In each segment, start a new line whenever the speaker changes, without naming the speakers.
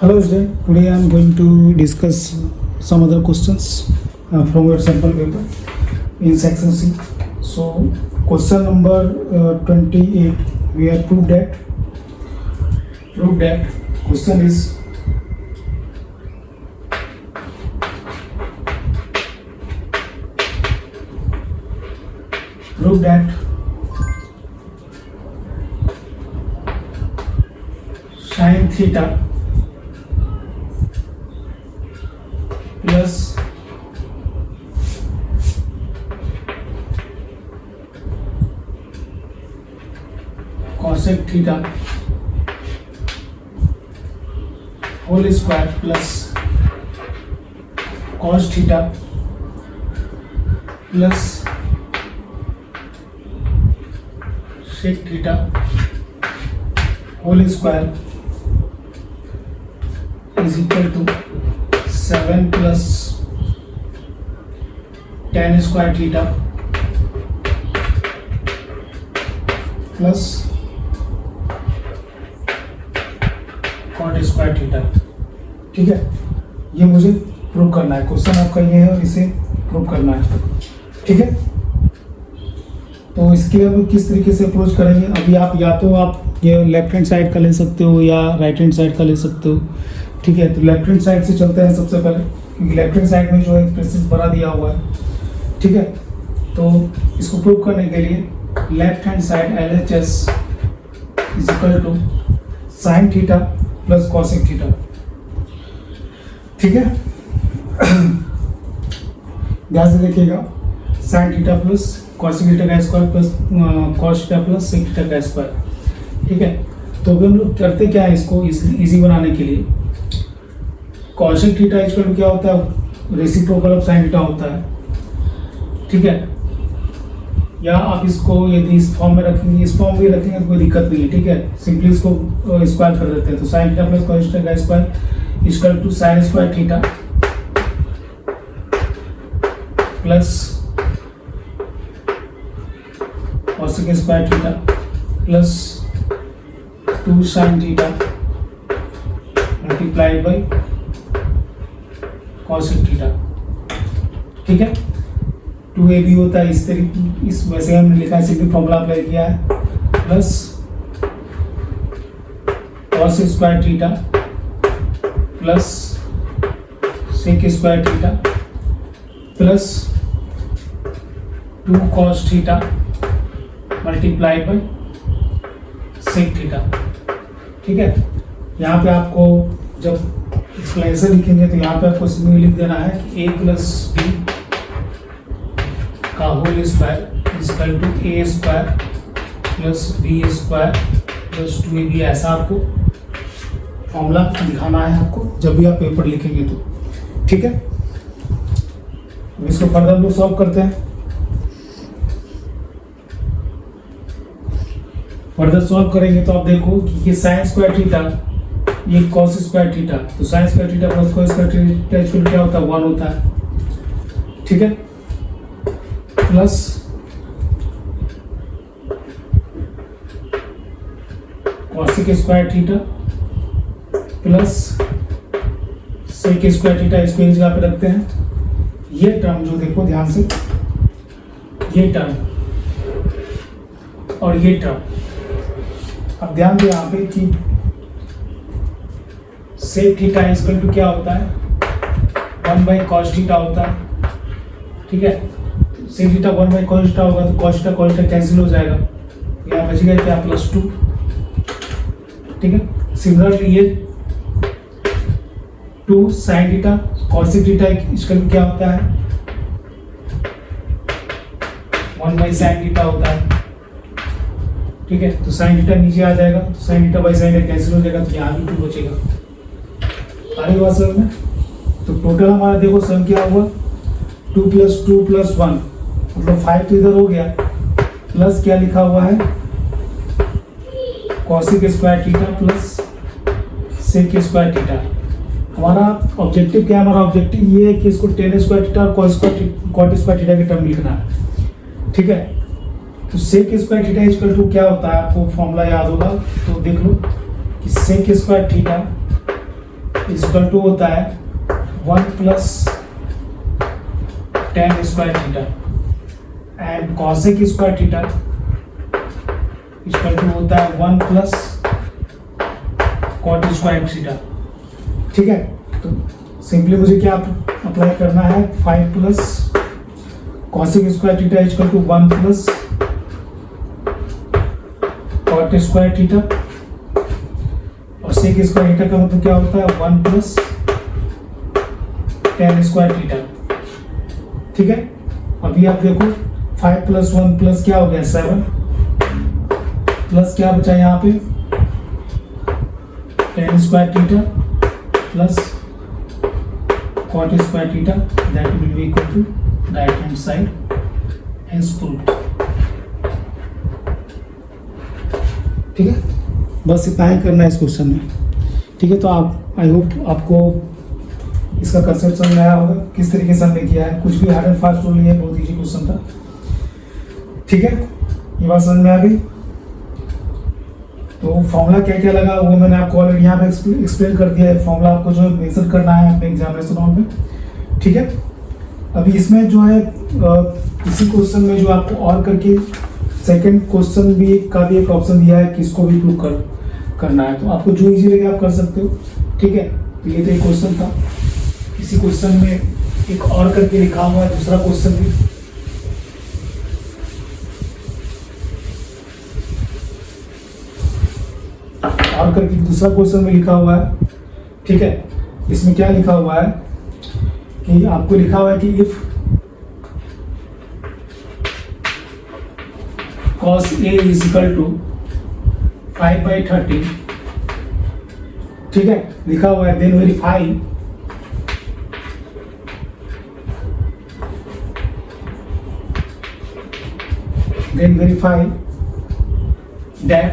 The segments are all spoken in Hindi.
Hello student, today I am going to discuss some other questions from your sample paper in section C. So question number 28, we have proved that question is prove that sin theta plus cosec theta whole square plus cos theta plus sec theta whole square is equal to 7 plus tan square theta plus cot square theta. ठीक है, ये मुझे प्रूव करना है। क्वेश्चन आपका ये है और इसे प्रूव करना है। ठीक है, तो इसके लिए हम किस तरीके से अप्रोच करेंगे? अभी आप या तो आप ये लेफ्ट हैंड साइड का ले सकते हो या राइट हैंड साइड का ले सकते हो। ठीक है, तो लेफ्ट हैंड साइड से चलते हैं सबसे पहले, क्योंकि लेफ्ट हैंड साइड में जो है एक्सप्रेशन बड़ा दिया हुआ है। ठीक है, तो इसको प्रूव करने के लिए left hand side LHS is equal to sine theta plus cosec theta. ठीक है, ध्यान से देखिएगा, sine theta plus cosec theta का square plus cos theta plus sec theta का स्क्वायर। ठीक है, तो अभी हम लोग करते क्या है, इसको इजी बनाने के लिए कॉसेक थीटा इक्वल टू क्या होता है, रेसिप्रोकल ऑफ साइन थीटा होता है। ठीक है, या आप इसको यदि इस फॉर्म में रखेंगे, इस फॉर्म में रखेंगे तो कोई दिक्कत नहीं है। ठीक है, सिंपली इसको स्क्वायर कर देते हैं, तो sine theta plus cos theta का square equal to sine square theta plus cosec square theta plus 2 sine theta multiplied by cosec theta. ठीक है, 2ab होता है इस तरीके, इस वैसे हमने लिखा है, सिंपल फॉर्मूला अप्लाई किया है, plus cos square theta plus sec square theta plus 2 cos theta multiplied by sec theta. ठीक है, यहाँ पे आपको जब एक्सप्लेनेशन लिखेंगे तो यहाँ पे आपको सिंपली लिख देना है कि a प्लस b का whole square equal to a square plus b square plus 2ab। ऐसा आपको फॉर्मूला दिखाना है आपको जब भी आप पेपर लिखेंगे तो। ठीक है, अब इसको फर्दर हम लोग सॉल्व करते हैं। फर्दर सॉल्व करेंगे तो आप देखो कि ये साइन स्क्वायर थीटा, ये कॉस स्क्वायर थीटा, तो sine square theta plus cos square theta equal क्या होता है, 1 होता है। ठीक है, plus cosec square theta plus sec square theta, इसको इस जगह पे रखते हैं। ये टर्म जो देखो ध्यान से, ये टर्म और ये टर्म, अब ध्यान दो यहाँ पे कि सेक थीटा इक्वल टू क्या होता है, 1 बाई कॉस थीटा होता है। ठीक है, sec theta 1 by cos theta होगा तो कॉस थीटा कैंसिल हो जाएगा, यहाँ बचेगा क्या, प्लस 2। ठीक है, सिमिलरली ये 2 sine theta cosec theta equal to क्या होता है, 1 बाई साइन थीटा होता है। ठीक है, तो साइन थीटा नीचे आ जाएगा, तो sine theta by sine theta cancel हो जाएगा, तो यहाँ भी 2 बचेगा। आगे बात समझ में, तो टोटल हमारा देखो सम क्या हुआ, 2 प्लस 2 प्लस 1 मतलब 5 तो इधर हो गया, प्लस क्या लिखा हुआ है, cosec square theta plus sec square theta. हमारा ऑब्जेक्टिव क्या है, हमारा ऑब्जेक्टिव ये है कि इसको टेन स्क्वायर थीटा और कॉट स्क्वायर थीटा के टर्म लिखना है। ठीक है, तो sec square theta equal to क्या होता है, आपको फॉर्मूला याद होगा तो देख लो कि sec square theta equal to होता है 1 plus tan square theta and cosec square theta equal to होता है 1 प्लस कॉट स्क्वायर थीटा। ठीक है, तो सिंपली मुझे क्या अप्लाई करना है, 5 plus cosec square theta equal to 1 plus cot square theta और सेक स्क्वायर थीटा का मतलब क्या होता है 1 प्लस tan स्क्वायर थीटा। ठीक है, अभी आप देखो 5 प्लस 1 प्लस क्या हो गया 7 प्लस क्या बचा यहाँ पे tan square theta plus cot square theta that will be equal to right hand side hence proved. ठीक है, बस इतना ही करना है इस क्वेश्चन में। ठीक है, तो आप आई होप आपको इसका कंसेप्ट समझ में आया होगा किस तरीके से हमने किया है। कुछ भी हार्ड एंड फास्ट रूल नहीं है, बहुत इजी क्वेश्चन था। ठीक है, ये बात समझ में आ गई। तो फॉर्मूला क्या क्या लगा वो मैंने आपको ऑलरेडी यहाँ पे एक्सप्लेन कर दिया है। फॉर्मूला आपको जो है मेजर करना है अपने एग्जामिनेशन हॉल में। ठीक है, अभी इसमें जो है इसी क्वेश्चन में जो आपको और करके सेकंड क्वेश्चन भी का भी एक ऑप्शन दिया है कि इसको भी प्रूव करना है, तो आपको जो इजी लगे आप कर सकते हो। ठीक है, तो ये तो एक क्वेश्चन था। इसी क्वेश्चन में एक और करके लिखा हुआ है दूसरा क्वेश्चन भी। और करके दूसरा क्वेश्चन में लिखा हुआ है। ठीक है, इसमें क्या लिखा हुआ है कि आपको लिखा हुआ है कि if cos A is equal to 5/30, ठीक है, लिखा हुआ है, then verify that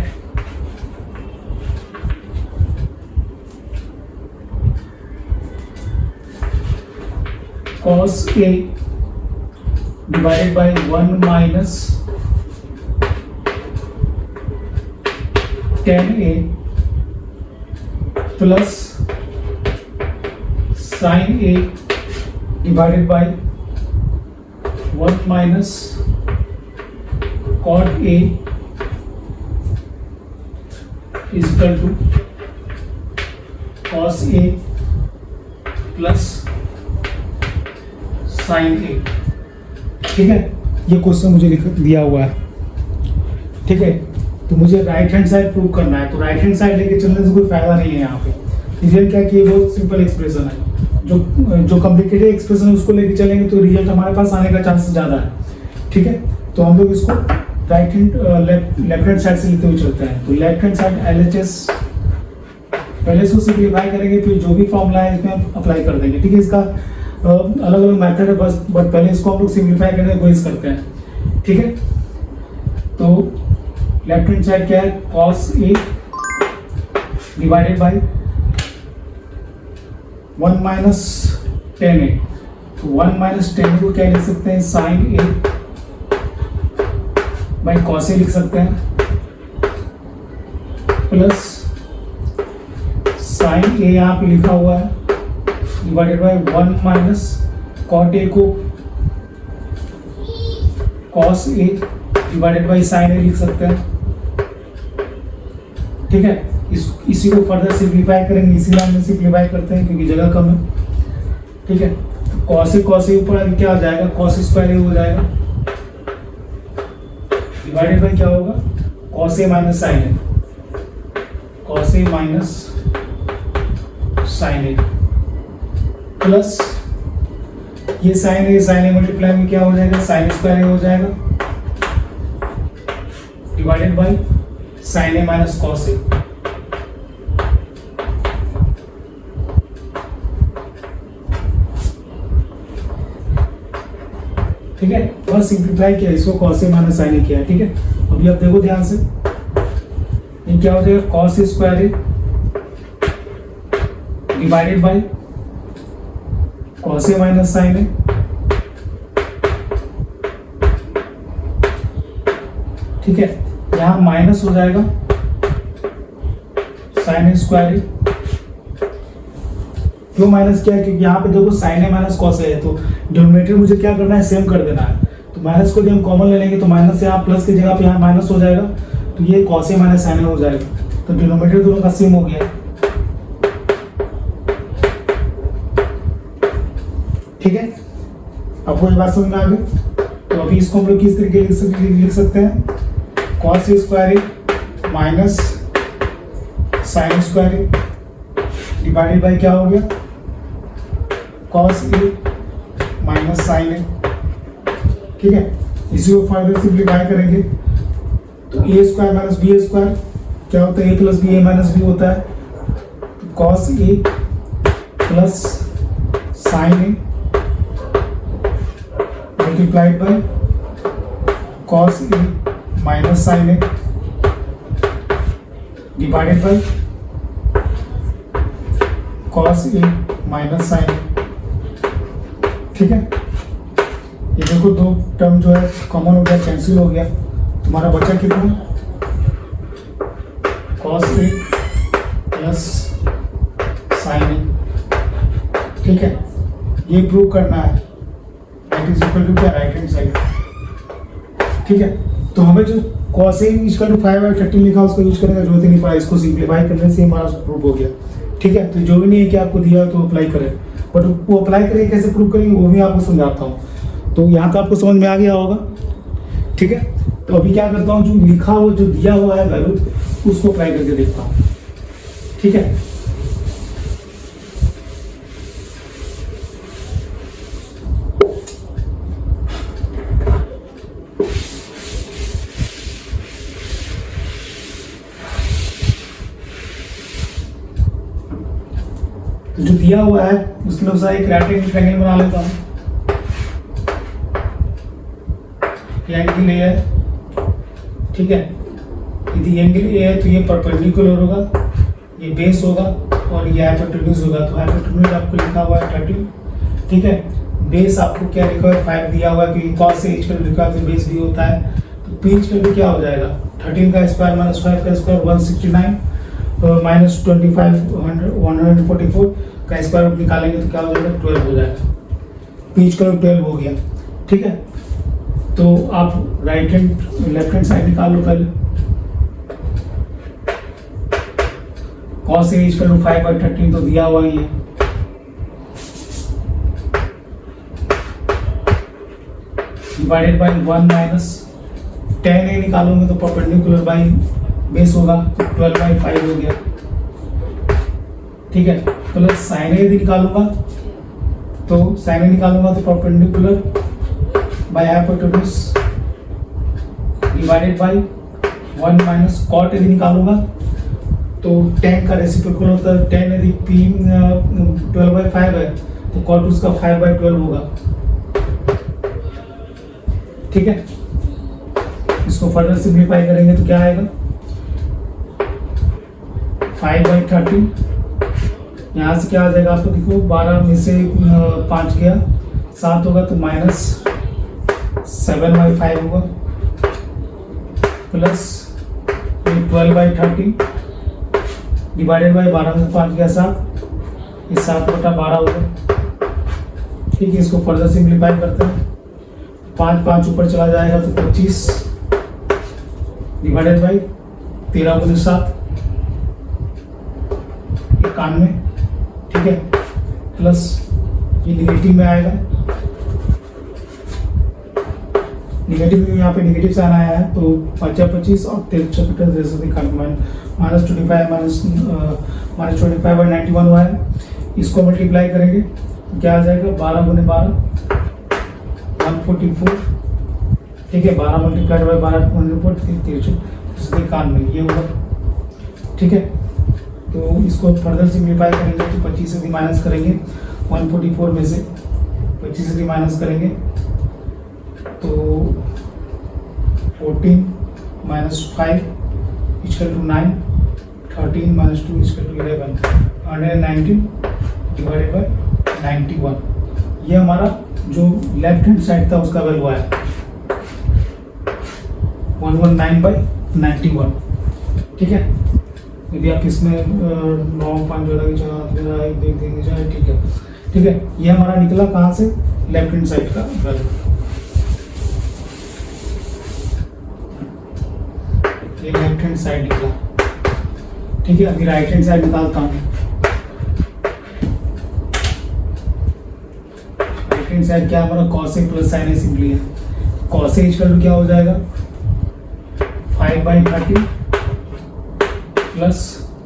cos A divided by 1 minus tan A plus sin A divided by 1 minus cot A is equal to cos A plus sin A। ठीक है, ये क्वेश्चन मुझे दिया हुआ है। ठीक है, तो मुझे राइट हैंड साइड प्रूव करना है, तो राइट हैंड साइड लेके चलने से कोई फायदा नहीं है यहाँ पे। रिजल्ट क्या कि ये बहुत सिंपल एक्सप्रेशन है, जो कॉम्प्लिकेटेड एक्सप्रेशन है उसको लेके चलेंगे तो रिजल्ट हमारे पास आने का चांसेस ज़्यादा है। ठीक है, तो हम लोग इसको right hand left hand side से लेते हुए चलते हैं। तो लेफ्ट हैंड साइड LHS पहले इसको सिंप्लीफाई करेंगे, फिर जो भी फॉर्मूला है इसमें अप्लाई कर देंगे। ठीक है, इसका अलग अलग मेथड है, बस बट पहले इसको हम लोग सिंप्लीफाई करने की कोशिश करते हैं। ठीक है, तो लेफ्ट हैंड साइड क्या है, cos A divided by 1 minus tan A। तो 1 माइनस tan A को क्या लिख सकते हैं, sin A by cos A लिख सकते हैं, प्लस sin A यहाँ पे लिखा हुआ है divided by 1 minus cot A को cos A divided by sin A लिख सकते हैं। ठीक है, इसी को फर्दर सिंप्लीफाई करेंगे, इसी लाइन में सिंप्लीफाई करते हैं क्योंकि जगह कम है। ठीक है, तो cos A ऊपर क्या हो जाएगा, cos स्क्वायर A हो जाएगा डिवाइडेड बाई क्या होगा, cos A minus sin A, cos A minus sin A plus ये sin A मल्टीप्लाई में क्या हो जाएगा, sin स्क्वायर A हो जाएगा divided by sin A minus cos A। ठीक है, बस सिंप्लीफाई किया, इसको cos A minus sin A किया। ठीक है, अभी आप देखो ध्यान से, ये क्या हो जाएगा, cos square A divided by cos A minus sin A। ठीक है, यहाँ माइनस हो जाएगा sin स्क्वायर A क्यों माइनस किया, क्योंकि यहाँ पे देखो साइन है माइनस कॉस है, तो डिनोमिनेटर मुझे क्या करना है, सेम कर देना है। तो माइनस को भी हम कॉमन ले लेंगे, तो माइनस से यहाँ प्लस की जगह पे यहाँ माइनस हो जाएगा, तो ये कॉस है माइनस साइन हो जाएगा, तो डिनोमिनेटर दोनों का सेम हो गया। ठीक है, आपको ये बात समझ में आ गई। तो अभी इसको हम लोग किस तरीके लिख सकते हैं, cos A square A minus sine square A divided by क्या हो गया, cos A minus sine A. ठीक है, इसी को फर्दर सिंप्लीफाई करेंगे तो A square minus B square क्या होता है, A plus B A minus B होता है, तो cos A plus sine A multiplied by cos A minus sine A divided by cos A minus sine A. ठीक है, ये देखो दो टर्म जो है कॉमन हो गया, कैंसिल हो गया, तुम्हारा बचा कितना, cos A plus sine A. ठीक है, ये प्रूव करना है दैट इज इक्वल टू क्या, राइट हैंड साइड। ठीक है, तो हमें जो कॉस ए इक्वल टू 5/13 लिखा उसको यूज करने का जरूरत ही नहीं पड़ा, इसको सिंप्लीफाई करने से हमारा प्रूव हो गया। ठीक है, तो जो भी नहीं है कि आपको दिया तो अप्लाई करें, बट वो अप्लाई करें कैसे प्रूव करेंगे वो भी आपको समझाता हूँ। तो यहाँ तो आपको समझ में आ गया होगा। ठीक है, तो अभी क्या करता हूँ, जो लिखा हुआ जो दिया हुआ है वैल्यू उसको अप्लाई करके देखता हूँ। ठीक है, तो जो दिया हुआ है उसके अनुसार एक राइट एंगल ट्रायंगल बना लेता हूँ। एंगल ए है, ठीक है, यदि एंगल ए है तो ये परपेंडिकुलर होगा, ये बेस होगा और ये हाइपोटेन्यूज होगा। तो हाइपोटेन्यूज आपको लिखा हुआ है 30। ठीक है, बेस आपको क्या लिखा है 5 दिया हुआ है, क्योंकि कॉस से इक्वल लिखा है तो बेस भी होता है, तो पी इक्वल क्या हो जाएगा, 13 का स्क्वायर माइनस 5 का स्क्वायर 169 माइनस 25 144 का स्क्वायर रूट निकालेंगे तो क्या हो जाएगा 12 हो जाएगा, पी इक्वल 12 हो गया। ठीक है, तो आप right hand left hand side निकाल लो पहले, cos A इक्वल टू 5/13 तो दिया हुआ ही है, divided by 1 minus tan A निकालोगे तो परपेंडिकुलर बाई बेस होगा तो 12/5 हो गया। ठीक है, प्लस sin A निकालूंगा तो sin A निकालूंगा तो perpendicular by hypotenuse divided by 1 minus cot यदि निकालूंगा तो tan का रेसिप्रोकल होता है, tan यदि p 12/5 है तो cot उसका 5/12 होगा। ठीक है, इसको फर्दर सिंप्लीफाई करेंगे तो क्या आएगा 5/13, यहाँ से क्या आ जाएगा आपको देखो 12 में से 5 गया 7 होगा तो माइनस 7/5 होगा, प्लस 12/13 डिवाइडेड बाई 12 में 5 गया 7, ये 7/12 होगा। ठीक है, इसको फर्दर सिंप्लीफाई करते हैं, 5 ऊपर चला जाएगा तो 25 डिवाइडेड बाई 13/7 91। ठीक है, प्लस ये निगेटिव में आएगा, निगेटिव में यहाँ पे निगेटिव साइन आया है तो 25 और 13 माइनस 25 माइनस 25/91 हुआ है। इसको मल्टीप्लाई करेंगे क्या आ जाएगा 12 × 12 144। ठीक है, 12 मल्टीप्लाइड बाई 12 93 ये होगा। ठीक है, तो इसको फर्दर सिंप्लीफाई करेंगे तो 25 से भी माइनस करेंगे 144 में से 25 से भी माइनस करेंगे तो 14 minus 5 equal to 9, 13 minus 2 equal to 11, 119 divided by 91। ये हमारा जो लेफ्ट हैंड साइड था उसका वैल्यू आया 119/91। ठीक है, यदि आप इसमें 9 5 की जगह एक देख देंगे जाए, ठीक है। ठीक है, ये हमारा निकला कहाँ से, लेफ्ट हैंड साइड का वैल्यू, ये लेफ्ट हैंड साइड निकला। ठीक है, अभी राइट हैंड साइड निकालता हूँ। राइट हैंड साइड क्या हमारा cos A plus sin A simply है। cos A इक्वल टू क्या हो जाएगा 5/30 plus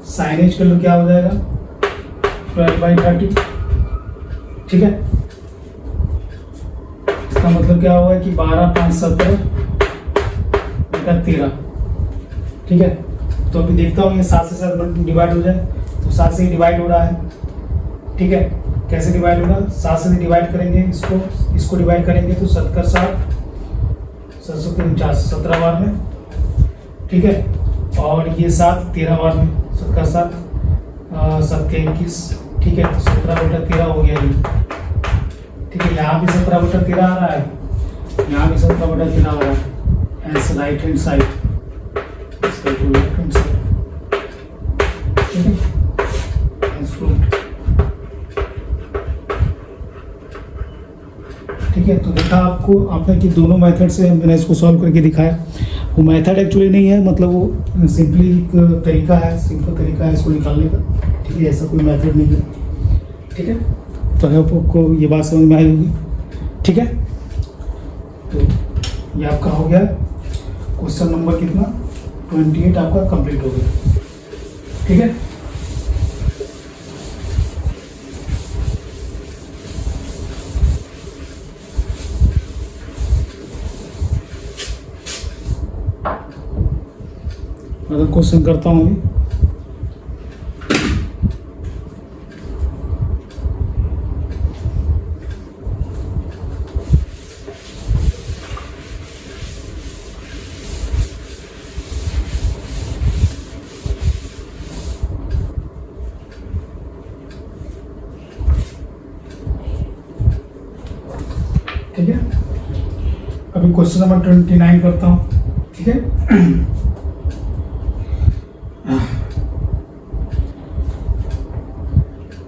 sin A equal to क्या हो जाएगा 12/30। ठीक है, इसका मतलब क्या होगा कि 12 5 17 13। ठीक है, तो अभी देखता हूँ ये 7 से 7 डिवाइड हो जाए, तो 7 से डिवाइड हो रहा है। ठीक है, कैसे डिवाइड होगा, 7 से डिवाइड करेंगे, इसको डिवाइड करेंगे तो 7 का 7 749 17 बार में। ठीक है, और ये 7 13 बार में, 7 का 7 7 के 21। ठीक है, तो 17/13 हो गया ये। ठीक है, यहाँ भी 17/13 आ रहा है, यहाँ भी 17/13 आ रहा है, as right hand side left hand side. ठीक है, ठीक है, तो देखा आपने कि दोनों मेथड से मैंने इसको सॉल्व करके दिखाया। वो मेथड एक्चुअली नहीं है, मतलब वो सिंपली एक तरीका है, सिंपल तरीका है इसको निकालने का। ठीक है, ऐसा कोई मेथड नहीं है। ठीक है, तो आपको ये बात समझ में आई होगी। ठीक है, तो ये आपका हो गया क्वेश्चन नंबर कितना 28 आपका कंप्लीट हो गया। ठीक है, अगर क्वेश्चन करता हूँ अभी। ठीक है, अभी क्वेश्चन नंबर 29 करता हूँ। ठीक है,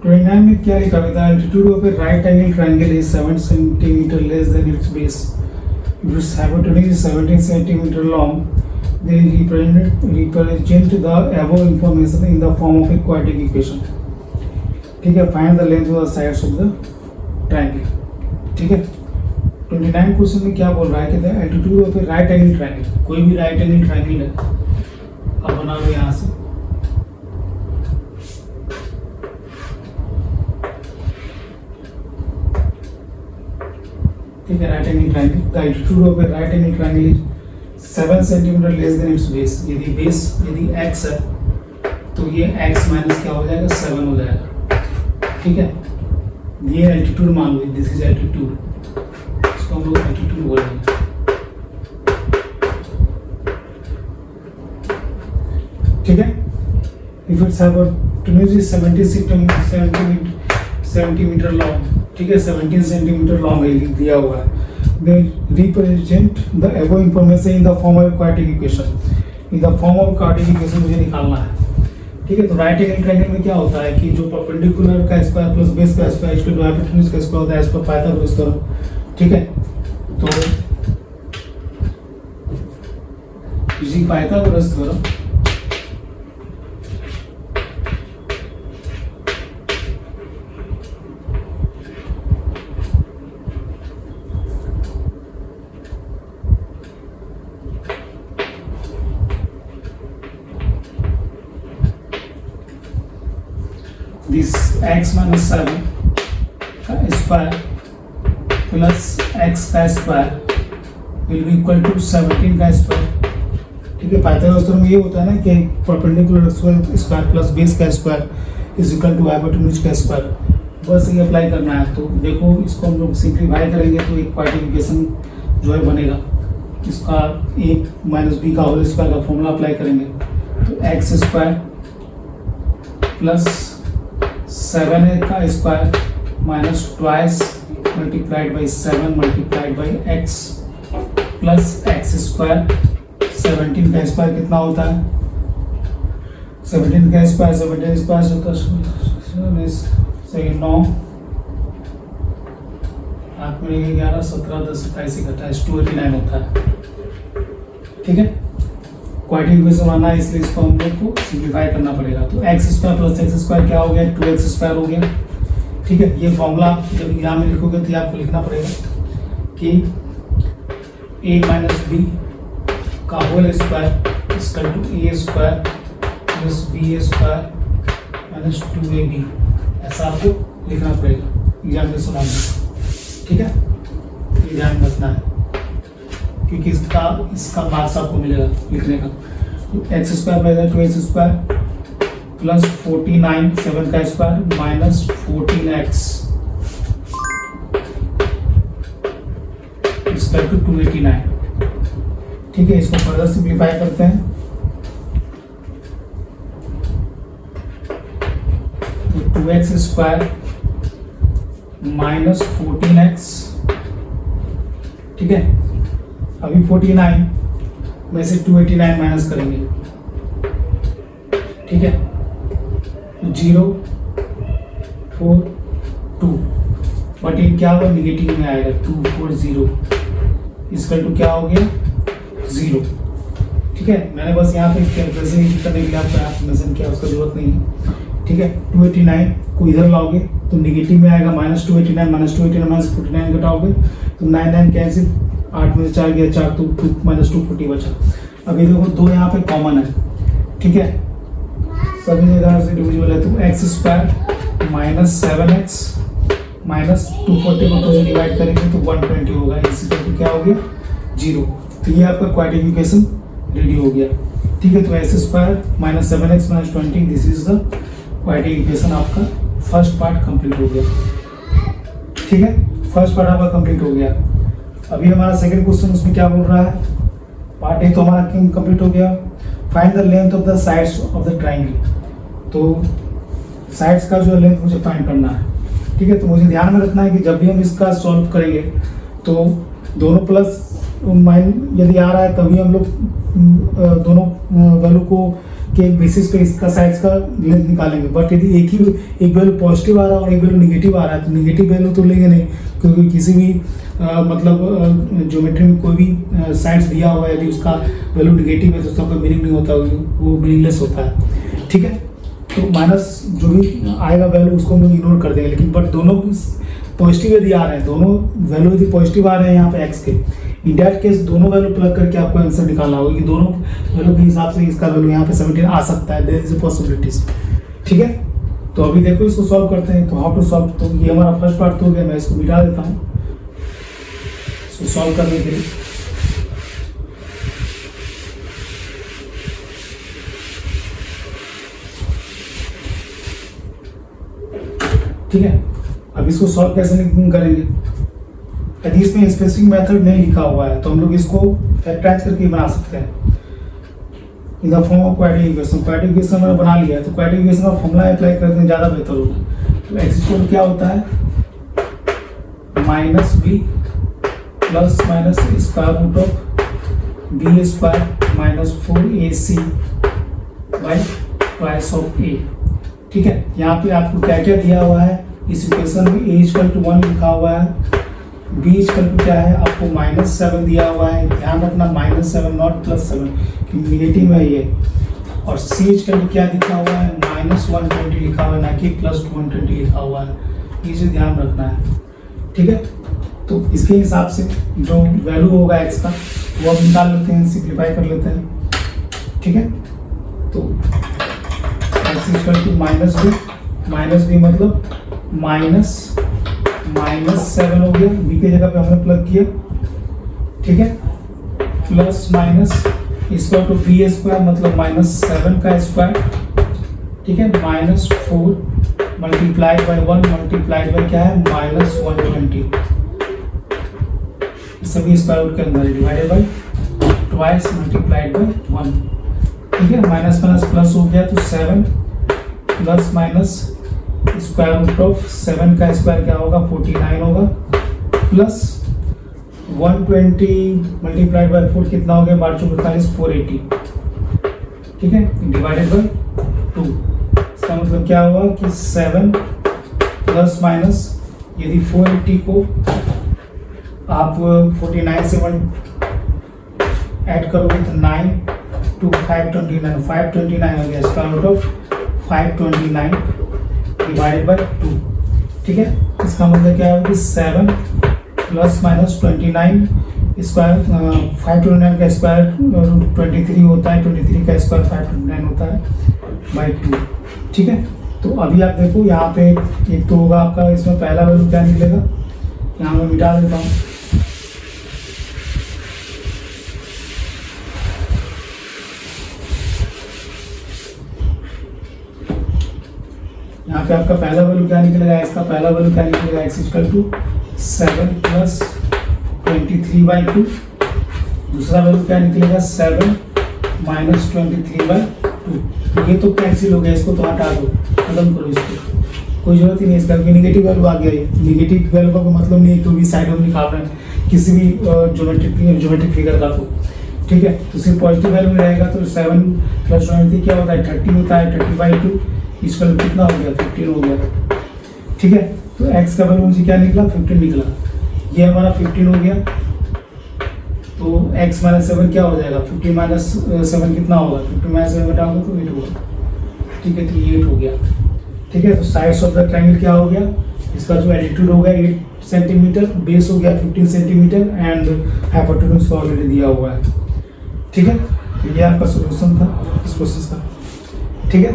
29 में क्या लिखा हुआ था, altitude of A right angle triangle is 7 centimetre less than it's base, if it's hypotenuse is 17 centimetre long, they represent the above information in the form of a quadratic equation। ठीक है, find the length of the sides of the triangle। ठीक है, 29 क्वेश्चन में क्या बोल रहा है, कहते हैं altitude of A right angle triangle, कोई भी राइट एंगल ट्रायंगल है, अब बना लो यहाँ से। ठीक है, right angle triangle, the altitude of A right angle triangle is 7 centimetre less than it's base. यदि x है तो ये x माइनस क्या हो जाएगा 7 हो जाएगा। ठीक है, ये एल्टीट्यूड मान लो, दिस इज एल्टीट्यूड, इसको हम लोग एल्टीट्यूड बोलेंगे। ठीक है, if it's hypotenuse is 70 centimetre long. ठीक है, 17 सेंटीमीटर लॉन्ग है दिया हुआ है। They represent the above information in the form of a quadratic equation। In the form of quadratic equation मुझे निकालना है। ठीक है, तो राइट एंगल ट्रायंगल में क्या होता है कि जो परपेंडिकुलर का स्क्वायर प्लस बेस का स्क्वायर इक्वल टू हाइपोटेन्यूज का स्क्वायर होता है, एज पर पाइथागोरस थ्योरम। ठीक है, तो using Pythagoras theorem this x minus 7 का स्क्वायर प्लस x का square will be equal to 17 का स्क्वायर। ठीक है, पाइथागोरस थ्योरम में ये होता है ना कि परपेंडिकुलर स्क्वायर प्लस बेस का square is equal to hypotenuse का स्क्वायर। बस ये अप्लाई करना है। तो देखो, इसको हम लोग सिंप्लीफाई करेंगे तो एक क्वाड्रेटिक इक्वेशन जो है बनेगा, इसका a माइनस बी का होल स्क्वायर का फॉर्मूला अप्लाई करेंगे तो एक्स स्क्वायर प्लस 7 का square minus twice multiplied by 7 multiplied by x plus x square. 17 का स्क्वायर कितना होता है 17 का स्क्वायर 17 स्क्वायर होता है 9 8 में 11 17 10 27 28 289 होता है। ठीक है, क्वाड्रेटिक इक्वेशन आना है इसलिए इसको हम लोग को सिंप्लीफाई करना पड़ेगा। तो x square plus x square क्या हो गया 2x स्क्वायर हो गया। ठीक है, ये फॉर्मूला आप जब एग्जाम में लिखोगे तो आपको लिखना पड़ेगा कि a माइनस बी का whole square equal to A square plus B square minus 2ab, ऐसा आपको लिखना पड़ेगा एग्जामिनेशन में। ठीक है, ये ध्यान रखना है क्योंकि इसका मार्क्स आपको मिलेगा लिखने का। X square by 2x square plus 49 7 का square minus 14x equal to 289। ठीक है, इसको फर्दर सिंप्लीफाई करते हैं तो 2x स्क्वायर माइनस 14x। ठीक है, अभी 49 में से 289 माइनस करेंगे। ठीक है, 0 4 2 बट ये क्या होगा निगेटिव में आएगा 240 इसका टू क्या हो गया 0। ठीक है, मैंने बस यहाँ पे कैलकुलेशन करने के लिए आपको यहाँ मेंशन किया, उसका जरूरत नहीं है। ठीक है, 289 को इधर लाओगे तो निगेटिव में आएगा माइनस 289 माइनस 49 घटाओगे तो 9 कैंसिल, 8 में से 4 गया 4 तो माइनस 240 बचा। अभी देखो 2 यहाँ पे कॉमन है। ठीक है, सभी जगह से डिविजिबल है तो x square minus 7x minus 240 को 2 से डिवाइड करेंगे तो 120 होगा, इसी तरह क्या हो गया 0। तो ये आपका क्वाड्रेटिक इक्वेशन रेडी हो गया। ठीक है, तो x square minus 7x minus 20 this is the quadratic equation. आपका फर्स्ट पार्ट कंप्लीट हो गया। ठीक है, फर्स्ट पार्ट आपका कंप्लीट हो गया। अभी हमारा सेकंड क्वेश्चन उसमें क्या बोल रहा है, पार्ट ए तो हमारा कंप्लीट हो गया। Find the length of the sides of the triangle. तो साइड्स का जो लेंथ मुझे फाइंड करना है। ठीक है, तो मुझे ध्यान में रखना है कि जब भी हम इसका सॉल्व करेंगे तो दोनों प्लस माइन यदि आ रहा है तभी हम लोग दोनों वैल्यू को के बेसिस पे इसका साइड्स का लेंथ निकालेंगे। बट यदि एक वैल्यू पॉजिटिव आ रहा है और एक वैल्यू निगेटिव आ रहा है तो निगेटिव वैल्यू तो लेंगे नहीं, क्योंकि किसी भी मतलब ज्योमेट्री में कोई भी साइड्स दिया हुआ है यदि उसका वैल्यू निगेटिव है तो उसका कोई मीनिंग नहीं होता, वो मीनिंगलेस होता है। ठीक है, तो माइनस जो भी आएगा वैल्यू उसको हम लोग इग्नोर कर देंगे। लेकिन बट दोनों पॉजिटिव यदि आ रहे हैं, दोनों वैल्यू यदि पॉजिटिव आ रहे हैं यहाँ पे एक्स के, इन दैट केस दोनों वैल्यू प्लग करके आपको आंसर निकालना होगा कि दोनों वैल्यू के हिसाब से इसका वैल्यू यहाँ पे 17 आ सकता है, देयर इज अ पॉसिबिलिटीज। ठीक है, तो अभी देखो इसको सॉल्व करते हैं। तो हाउ टू सॉल्व, तो ये हमारा फर्स्ट पार्ट तो हो गया, मैं इसको मिटा देता हूँ इसको सॉल्व करने के लिए। ठीक है, अब इसको सॉल्व कैसे करेंगे, यदि इसमें स्पेसिफिक मेथड नहीं लिखा हुआ है तो हम लोग इसको फैक्टराइज करके बना सकते हैं in the form of quadratic equation. Quadratic equation मैंने बना लिया है तो क्वाड्रेटिक इक्वेशन का फॉर्मूला अप्लाई करते हैं ज़्यादा बेहतर होगा। तो एक्स इक्वल क्या होता है minus B plus minus square root of B square minus 4ac by twice of A. ठीक है, यहाँ पे आपको क्या क्या दिया हुआ है इस इक्वेशन में, a इक्वल टू 1 लिखा हुआ है, b इक्वल टू क्या है आपको -7 दिया हुआ है। ध्यान रखना -7 नॉट +7 कि निगेटिव है ये। और c इक्वल टू क्या लिखा हुआ है -120 लिखा हुआ है, ना कि +120 लिखा हुआ है। ये चीज़ ध्यान रखना है। ठीक है, तो इसके हिसाब से जो वैल्यू होगा x का वो अब निकाल लेते हैं, सिंप्लीफाई कर लेते हैं। ठीक है, तो x इक्वल टू -b मतलब -7 हो गया, b के जगह पे हमने प्लग किया। ठीक है, plus minus equal to B square मतलब -7 का स्क्वायर। ठीक है, -4 मल्टीप्लाइड बाई 1 मल्टीप्लाइड बाई क्या है -120, सभी स्क्वायर रूट के अंदर divided by twice multiplied by 1। ठीक है, माइनस माइनस प्लस हो गया तो 7 plus minus square root of 7 का स्क्वायर क्या होगा 49 होगा, प्लस 120 मल्टीप्लाइड बाई 4 कितना हो गया 12 48 480। ठीक है, डिवाइडेड बाई 2। इसका मतलब क्या हुआ कि 7 प्लस माइनस, यदि 480 को आप 49 से 1 ऐड करोगे तो 9 to 529, 529 हो गया, square root of 529 divided by 2। ठीक है, इसका मतलब क्या होगा कि 7 प्लस माइनस 29 स्क्वायर, 529 का स्क्वायर 23 होता है, 23 का स्क्वायर 529 होता है बाई 2। ठीक है, तो अभी आप देखो यहाँ पे एक तो होगा आपका, इसमें पहला वैल्यू क्या निकलेगा, यहाँ मैं मिटा देता हूँ। यहाँ पे आपका पहला वैल्यू क्या निकलेगा, इसका पहला वैल्यू क्या निकलेगा, x equal to 7 plus 23 by 2। दूसरा वैल्यू क्या निकलेगा, 7 माइनस 23 बाई 2। ये तो कैंसिल हो गया, इसको तो हटा दो, खत्म करो इसको, कोई जरूरत ही नहीं इसका, निगेटिव वैल्यू आ गया। ये निगेटिव वैल्यू का कोई मतलब नहीं है, क्योंकि साइड हम निकाल रहे हैं किसी भी ज्योमेट्रिक फिगर का। तो ठीक है, तो सिर्फ पॉजिटिव वैल्यू में रहेगा, तो 7 प्लस 23 क्या होता है, 30 होता है, 30 बाई 2, इसका कितना हो गया, 15 हो गया। ठीक है, तो x का वैल्यू मुझे क्या निकला, 15 निकला, ये हमारा 15 हो गया। तो x माइनस 7 क्या हो जाएगा, 50 माइनस 7 कितना होगा, 50 माइनस 7 घटाओगे तो 8 होगा। ठीक है, तो ये 8 हो गया। ठीक है, तो साइड्स ऑफ द ट्रायंगल क्या हो गया, इसका जो एल्टीट्यूड हो गया 8 सेंटीमीटर, बेस हो गया 15 सेंटीमीटर एंड हाइपोटेन्यूज ऑलरेडी दिया हुआ है। ठीक है, तो ये आपका सोल्यूशन था इस क्वेश्चन का। ठीक है,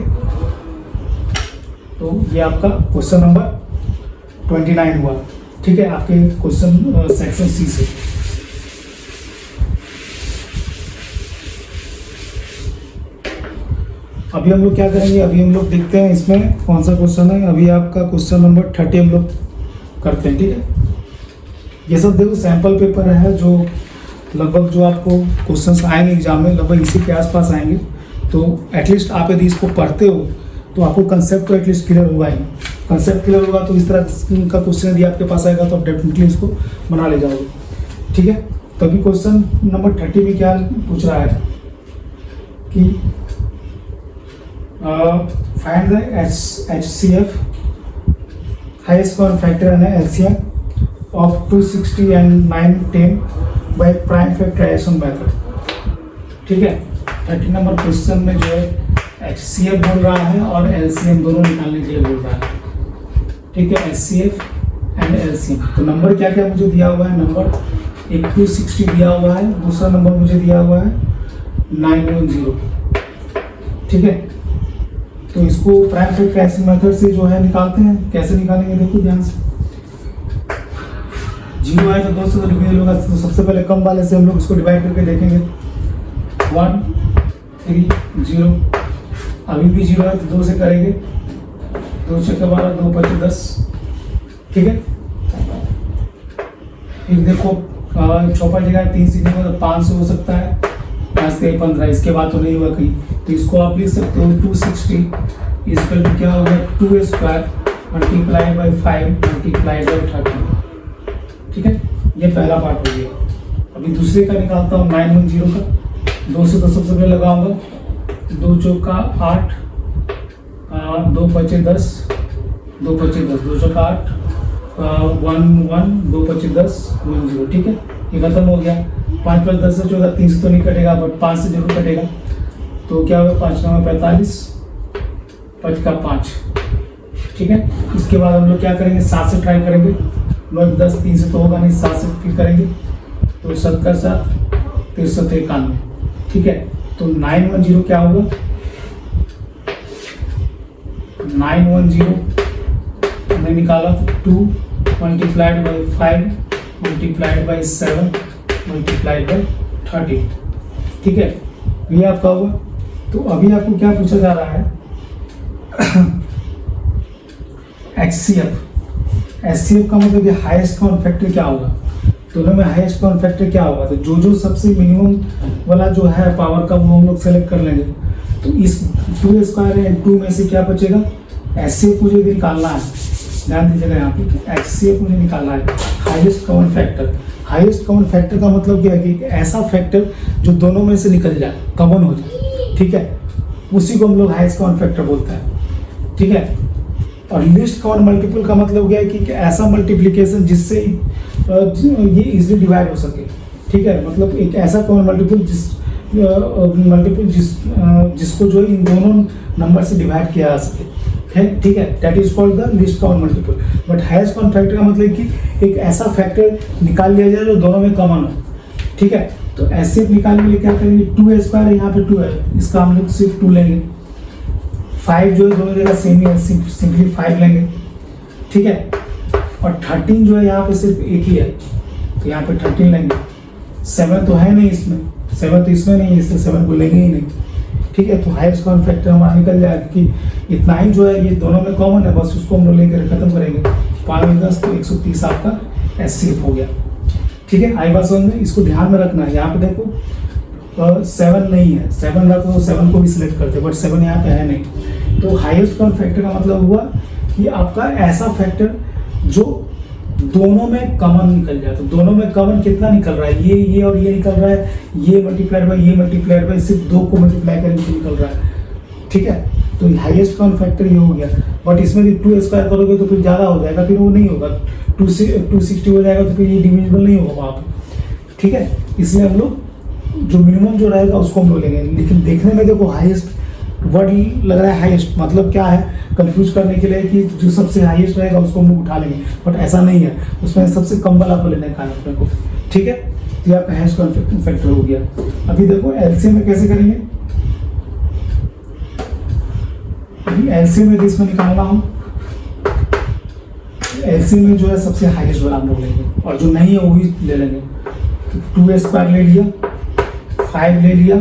तो ये आपका क्वेश्चन नंबर 29 हुआ। ठीक है, आपके क्वेश्चन सेक्शन सी से। अभी हम लोग क्या करेंगे, अभी हम लोग देखते हैं इसमें कौन सा क्वेश्चन है। अभी आपका क्वेश्चन नंबर 30 हम लोग करते हैं। ठीक है, ये सब देखो सैंपल पेपर है, जो लगभग जो आपको क्वेश्चंस आएंगे एग्जाम में लगभग इसी के आसपास आएंगे। तो एटलीस्ट आप यदि इसको पढ़ते हो तो आपको कंसेप्ट तो एटलीस्ट क्लियर हुआ ही। कंसेप्ट क्लियर होगा तो इस तरह का क्वेश्चन यदि आपके पास आएगा तो आप डेफिनेटली इसको बना ले जाओगे। ठीक है, तो अभी क्वेश्चन नंबर 30 में क्या पूछ रहा है कि find the HCF highest common factor and LCM of 260 and 910 by prime factorization method. ठीक है, 30 नंबर क्वेश्चन में जो है HCF बोल रहा है और LCM दोनों निकालने के लिए बोल रहा है। ठीक है, HCF एंड LCM। तो नंबर क्या क्या मुझे दिया हुआ है, नंबर एक 260 दिया हुआ है, दूसरा नंबर मुझे दिया हुआ है 910। ठीक है, तो इसको प्राइम फैक्टराइजेशन मेथड से जो है निकालते हैं। कैसे निकालेंगे देखो ध्यान से। 0 है तो 2 से डिवाइड होगा, तो सबसे पहले कम वाले से हम लोग इसको डिवाइड करके देखेंगे। 1 3 0, अभी भी 0 है तो 2 से करेंगे, 2 6 12, 2 5 10। ठीक है, फिर देखो चौपा जगह 3 से नहीं तो 5 से हो सकता है, 5 से 15, इसके बाद तो नहीं हुआ कहीं। तो इसको आप लिख सकते हो 260 इसका क्या होगा 2 square multiply by 5 multiply by 30। ठीक है, ये पहला पार्ट हो गया। अभी दूसरे का निकालता हूँ 910 का। 2 से तो सबसे पहले लगाऊंगा, 2 चौका 8, 2 पचे 10, 2 पचे 10, 2 चौका 8, 1 1, 2 पचे 10, 1 0। ठीक है, ये खत्म हो गया। 5 + 10 से 14, 3 से तो नहीं कटेगा बट 5 से जरूर कटेगा। तो क्या होगा 5 9 45, 5 का 5। ठीक है, इसके बाद हम लोग क्या करेंगे, 7 से ट्राई करेंगे। 9 10, 3 से तो होगा नहीं, 7 से फिर करेंगे। तो 7 का 7, 63 91। ठीक है, तो 910 क्या होगा, 910 हमने निकाला 2 multiplied by 5 multiplied by 7 multiplied by 30। ठीक है, ये आपका होगा। तो अभी आपको क्या पूछा जा रहा है HCF का मतलब कि हाईएस्ट कॉमन फैक्टर क्या होगा, दोनों में हाईएस्ट कॉमन फैक्टर क्या होगा। तो जो सबसे मिनिमम वाला जो है पावर का वो हम लोग सेलेक्ट कर लेंगे। तो इस 2 स्क्वायर एंड 2 में से क्या बचेगा, HCF मुझे भी निकालना है। ध्यान दीजिएगा यहाँ पे HCF मुझे निकालना है, highest common factor. Highest common factor का मतलब क्या है कि ऐसा फैक्टर जो दोनों में से निकल जाए, कॉमन हो जाए। ठीक है, उसी को हम लोग हाईएस्ट कॉमन फैक्टर बोलते हैं, ठीक है। और लीस्ट कॉमन मल्टीपल का मतलब हो गया कि ऐसा मल्टीप्लिकेशन जिससे ये इजीली डिवाइड हो सके, ठीक है। मतलब एक ऐसा कॉमन मल्टीपल जिसको जो इन दोनों नंबर से डिवाइड किया जा सके है, ठीक है। That is called the least common multiple. But highest common factor का मतलब कि एक ऐसा फैक्टर निकाल लिया जाए जो दोनों में कॉमन हो, ठीक है। तो ऐसे निकालने के लिए क्या करेंगे, 2 स्क्वायर यहाँ पे 2 है, इसका हम लोग सिर्फ 2 लेंगे। 5 जो है दोनों जगह सेम ही है, सिंपली 5 लेंगे, ठीक है। और 13 जो है यहाँ पे सिर्फ एक ही है, तो यहाँ पे 13 लेंगे। 7 तो है नहीं इसमें, 7 तो इसमें नहीं है, इसलिए 7 को लेंगे ही नहीं, ठीक है। तो हाईएस्ट कॉमन फैक्टर हमारा निकल जाएगा कि इतना ही जो है ये दोनों में कॉमन है, बस उसको हम लोग लेकर खत्म करेंगे। 5 में 10 तो 130 आपका एचसीएफ हो गया, ठीक है। आई बात समझ में, इसको ध्यान में रखना है। यहाँ पे देखो 7 नहीं है, 7 रहता तो 7 को भी सिलेक्ट करते, बट 7 यहाँ पे है नहीं। तो हाईएस्ट कॉमन फैक्टर का मतलब हुआ कि आपका ऐसा फैक्टर जो दोनों में कॉमन निकल जाए। तो दोनों में कॉमन कितना निकल रहा है, ये और ये निकल रहा है, ये मल्टीप्लाइड बाय सिर्फ 2 को मल्टीप्लाई करके तो निकल रहा है, ठीक है। तो हाईएस्ट कॉमन फैक्टर ये हो गया। बट इसमें भी 2 स्क्वायर करोगे तो फिर ज़्यादा हो जाएगा, फिर वो नहीं होगा, 260 हो जाएगा, तो फिर ये डिविजिबल नहीं होगा वहाँ पर, ठीक है। इसलिए हम लोग जो मिनिमम जो रहेगा उसको हम लोग लेंगे। लेकिन देखने में देखो हाईएस्ट वर्ड लग रहा है, हाईएस्ट मतलब क्या है, कंफ्यूज करने के लिए कि जो सबसे हाईएस्ट रहेगा उसको हम लोग उठा लेंगे, बट ऐसा नहीं है। उसमें सबसे कम वाला को लेने का है अपने को, ठीक है। तो ये आपका हाईएस्ट कॉमन फैक्टर हो गया। अभी देखो एलसीएम में कैसे करेंगे, अभी एलसीएम में इसमें निकालना हो, एलसीएम में जो है सबसे हाईएस्ट वाला हम लोग लेंगे, और जो नहीं है वो भी ले लेंगे। तो 2 स्क्वायर ले लिया, 5 ले लिया,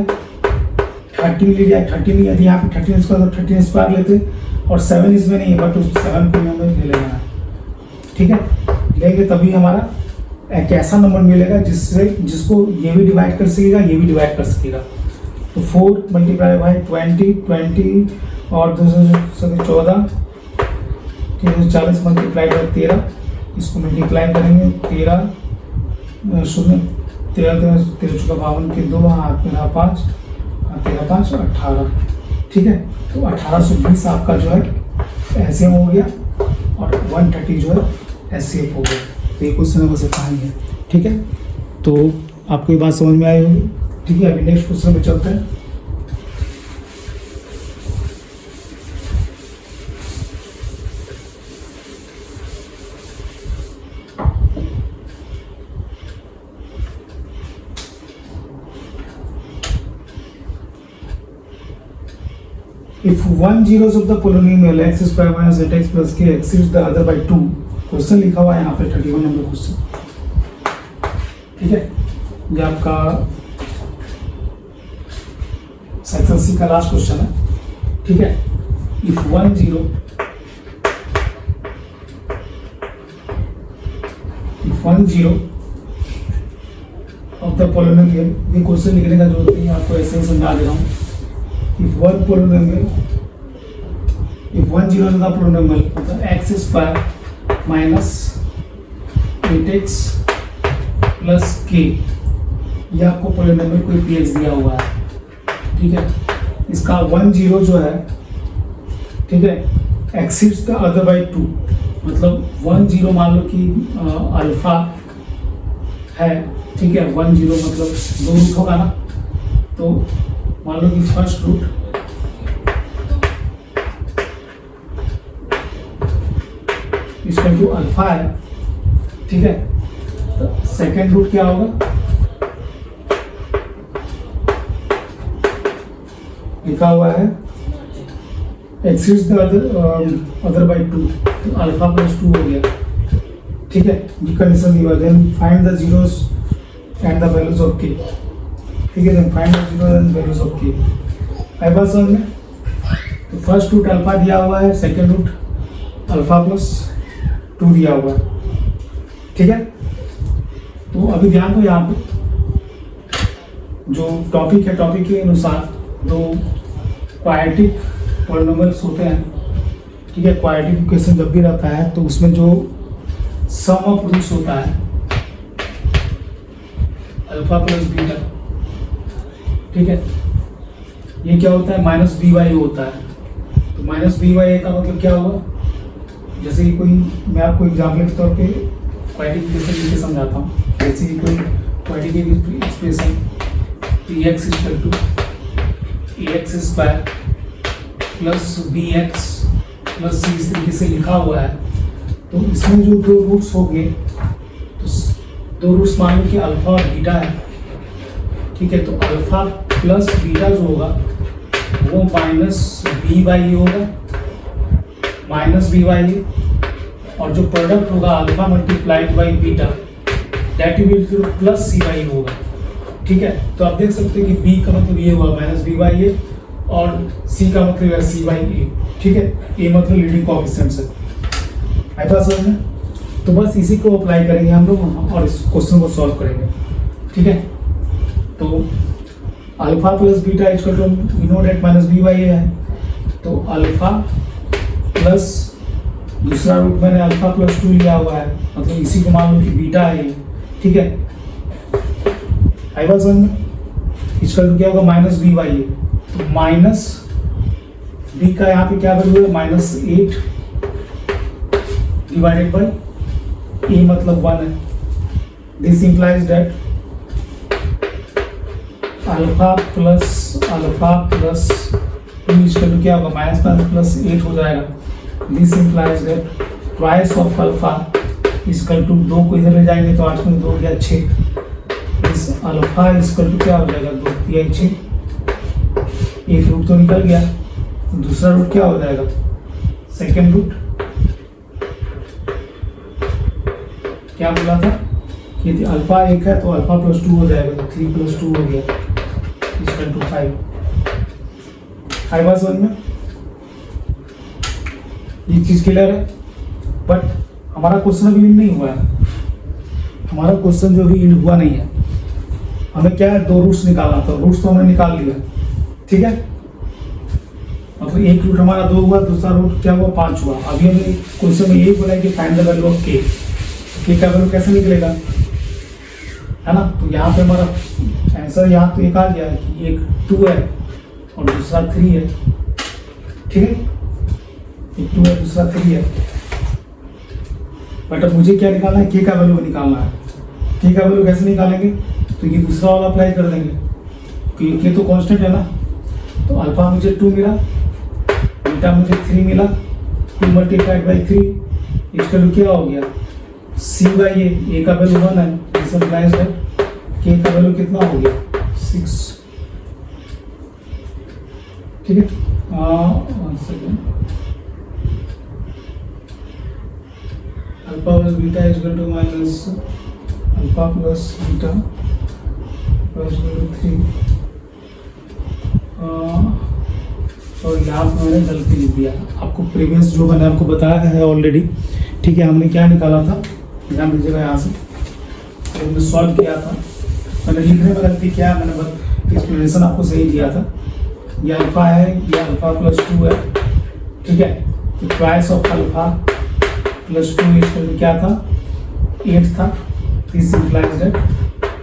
13 ले लिया, 13 नहीं है यहाँ पे 13 स्क्वायर, तो 13 स्क्वायर लेते, और 7 इसमें नहीं है, बट उस 7 को हमें ले लेना है, ठीक है। लेंगे तभी हमारा एक ऐसा नंबर मिलेगा जिसको ये भी डिवाइड कर सकेगा, ये भी डिवाइड कर सकेगा। तो 4 मल्टीप्लाई बाई 20 और 214, 340 मल्टीप्लाई बाई 13, इसको मल्टीप्लाई करेंगे 13 0 13 13 52 के 2 हाथ मेरा 5 13 5 18, ठीक है। तो 1820 आपका जो है एलसीएम हो गया, और 130 जो है एचसीएफ हो गया। तो ये क्वेश्चन है बस इतना ही है, ठीक है। तो आपको ये बात समझ में आई होगी, ठीक है। अभी नेक्स्ट क्वेश्चन में चलते हैं। If one zeros of the polynomial x square minus 8x plus k exceeds the other by 2, question लिखा हुआ है यहाँ पे 31 नंबर क्वेश्चन, ठीक है। ये आपका सेक्शन सी का लास्ट क्वेश्चन है, ठीक है। इफ 1 0 ऑफ द पोलिनोमियल, ये क्वेश्चन लिखने का जरूरत नहीं है, आपको ऐसे ही समझा दे रहा हूँ। If 1 0 is the polynomial, the x square minus 8x plus k, ये आपको पोलिनोमियल कोई px दिया हुआ है, ठीक है। इसका 1 0 जो है, ठीक है, एक्सीड्स द अदर बाई 2, मतलब 1 0 मान लो कि अल्फा है, ठीक है। 1 0 मतलब 2 रूट होगा ना, तो मान लो कि फर्स्ट रूट इसका जो अल्फा है, ठीक है। तो सेकेंड रूट क्या होगा, लिखा हुआ है एक्सीड्स द अदर बाई 2, तो अल्फा प्लस 2 हो गया, ठीक है। ये कंडीशन दिया, then find the zeros and the values of K, ठीक है। Then find the zero and values of K. आई बात समझ में। तो फर्स्ट रूट अल्फा दिया हुआ है, सेकेंड रूट अल्फा प्लस 2 दिया हुआ है, ठीक है। तो अभी ध्यान दो, यहाँ पे जो टॉपिक है, टॉपिक के अनुसार दो क्वाड्रेटिक पॉलिनोमियल्स होते हैं, ठीक है। क्वाड्रेटिक इक्वेशन जब भी रहता है तो उसमें जो सम ऑफ रूट्स होता है अल्फा प्लस बीटा, ठीक है। ये क्या होता है, माइनस बी बाई ए होता है। तो माइनस बी बाई ए का मतलब क्या होगा, जैसे कि कोई, मैं आपको एग्जाम्पल के तौर पे क्वाड्रेटिक लिख के समझाता हूँ। जैसे कि कोई quadratic expression P X equal to A X square plus B X plus C, इस तरीके से लिखा हुआ है। तो इसमें जो दो रूट्स होंगे, तो दो रूट्स मान लो कि अल्फा और बीटा है, ठीक है। तो अल्फा प्लस बीटा जो होगा वो माइनस बी बाई ए होगा, माइनस बी बाई ए, और जो प्रोडक्ट होगा alpha multiplied by beta that will to plus C by A होगा, ठीक है। तो आप देख सकते हैं कि बी का मतलब ये हुआ माइनस बी बाई ए और सी का मतलब है सी बाई ए, ठीक है। ए मतलब लीडिंग कोएफिशिएंट्स है, आई बात समझ में। तो बस इसी को अप्लाई करेंगे हम लोग और इस क्वेश्चन को सॉल्व करेंगे, ठीक है। तो alpha plus beta equal to we know that minus B by A है। तो अल्फा प्लस दूसरा रूट मैंने अल्फा प्लस 2 लिया हुआ है, मतलब इसी को मान लो कि बीटा है ये, ठीक है। आई बात समझ में। इक्वल टू क्या होगा, माइनस बी बाई ए। तो माइनस बी का यहाँ पे क्या वैल्यू है, माइनस 8 डिवाइडेड बाई ए मतलब 1 है। This implies that alpha plus 2 equal to क्या होगा, माइनस प्लस 8 हो जाएगा। This implies that twice of alpha equal to 2 को इधर ले जाएंगे तो 8 में 2 गया 6। इस अल्फा इक्वल टू क्या हो जाएगा, 2 तिहाई 6। एक रूट तो निकल गया, दूसरा रूट क्या हो जाएगा, सेकेंड रूट। क्या बोला था कि यदि अल्फा 1 है तो अल्फा प्लस 2 हो जाएगा, तो 3 प्लस 2 हो गया इक्वल टू 5। आई बात समझ में, ये चीज क्लियर है। बट हमारा क्वेश्चन अभी इंड नहीं हुआ है, हमारा क्वेश्चन जो अभी इंड हुआ नहीं है। हमें क्या है, 2 रूट्स निकालना था, रूट्स तो हमने निकाल लिया, ठीक है। मतलब एक रूट हमारा 2 हुआ, दूसरा रूट क्या हुआ, 5 हुआ। अभी हमने क्वेश्चन में यही बोला है कि फाइंड द वैल्यू ऑफ के। के का वैल्यू कैसे निकलेगा, है ना। तो यहाँ पे हमारा आंसर यहाँ तो एक आ गया कि एक 2 है और दूसरा 3 है, ठीक है। एक 2 है, दूसरा 3 है। बट अब मुझे क्या निकालना है, के का वैल्यू निकालना है। के का वैल्यू कैसे निकालेंगे, तो ये दूसरा वाला अप्लाई कर देंगे, क्योंकि के तो कांस्टेंट है ना। तो अल्फा मुझे 2 मिला, बीटा मुझे 3 मिला, 2 मल्टीप्लाइड बाई 3 इसका वैल्यू क्या हो गया, सी बाई ए का वैल्यू 1 है। दिस इंप्लाइज दैट के का वैल्यू कितना हो गया, 6, ठीक है। 1 second, alpha plus beta equal to minus alpha plus beta plus 3। और यहाँ पर मैंने गलती लिख दिया, आपको प्रीवियस जो मैंने आपको बताया है ऑलरेडी, ठीक है। हमने क्या निकाला था, ध्यान दीजिएगा। यहाँ से हमने सॉल्व किया था, मैंने लिखने में गलती किया, मैंने एक्सप्लेनेशन आपको सही दिया था। ये अल्फा है, ये अल्फा प्लस 2 है, ठीक है। तो twice of alpha plus 2 equal to क्या था, 8 था। This implies that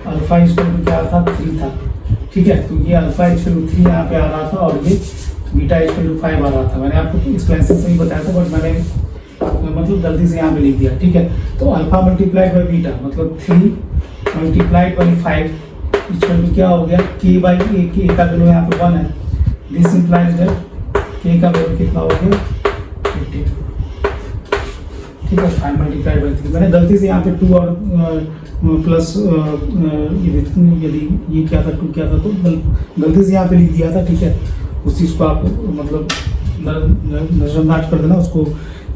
alpha equal to क्या था, 3 था, ठीक है। तो ये अल्फा इक्वल टू 3 यहाँ पे आ रहा था और ये बीटा इक्वल टू 5 आ रहा था। मैंने आपको एक्सप्लेनेशन सही बताया था, बट मैंने मतलब गलती से यहाँ पे लिख दिया, ठीक है। तो अल्फा मल्टीप्लाइड बाई बीटा मतलब 3 मल्टीप्लाइड बाई 5 इक्वल टू क्या हो गया, के बाई ए। के का वैल्यू यहाँ पे 1 है। दिस इंप्लाइज दैट के का वैल्यू कितना हो गया, 15, ठीक है। 5 मल्टीप्लाइड बाई 3 मैंने गलती से यहाँ पे 2 और प्लस यदि ये क्या था, 2 क्या था, तो गलती से यहाँ पे लिख दिया था, ठीक है। उस चीज़ को आप मतलब नजरअंदाज कर देना, उसको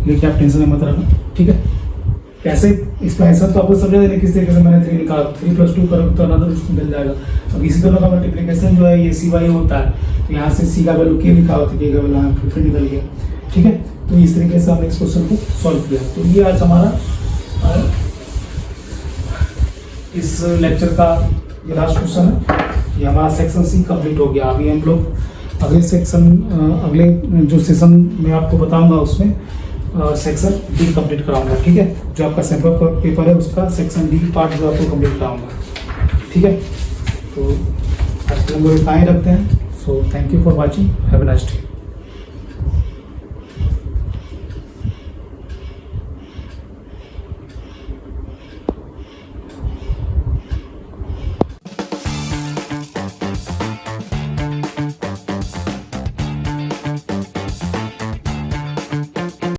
लेके आप टेंशन में मत रखना, ठीक है। कैसे एक्सप्लेनेशन तो आपको समझा देने किस तरीके से मैंने 3 निकाला, 3 प्लस 2 करोगे तो अनदर मिल जाएगा। अब इसी तरह का मल्टीप्लिकेशन जो है ये सी बाई होता है, तो यहाँ से सी का वैल्यू के लिखा होता है, के का वैल्यू यहाँ फिर निकल गया, ठीक है। तो इस तरीके से हमने इस क्वेश्चन को सॉल्व किया। तो ये आज हमारा इस लेक्चर का ये लास्ट क्वेश्चन है। ये हमारा सेक्शन सी कंप्लीट हो गया। अभी हम लोग अगले सेक्शन, अगले जो सेशन में आपको बताऊंगा उसमें सेक्शन डी कंप्लीट कराऊंगा, ठीक है। जो आपका सैंपल पेपर है उसका सेक्शन डी पार्ट जो आपको कंप्लीट कराऊंगा, ठीक है। तो आज के हम लोग इतना ही रखते हैं। So thank you for watching, have a nice day.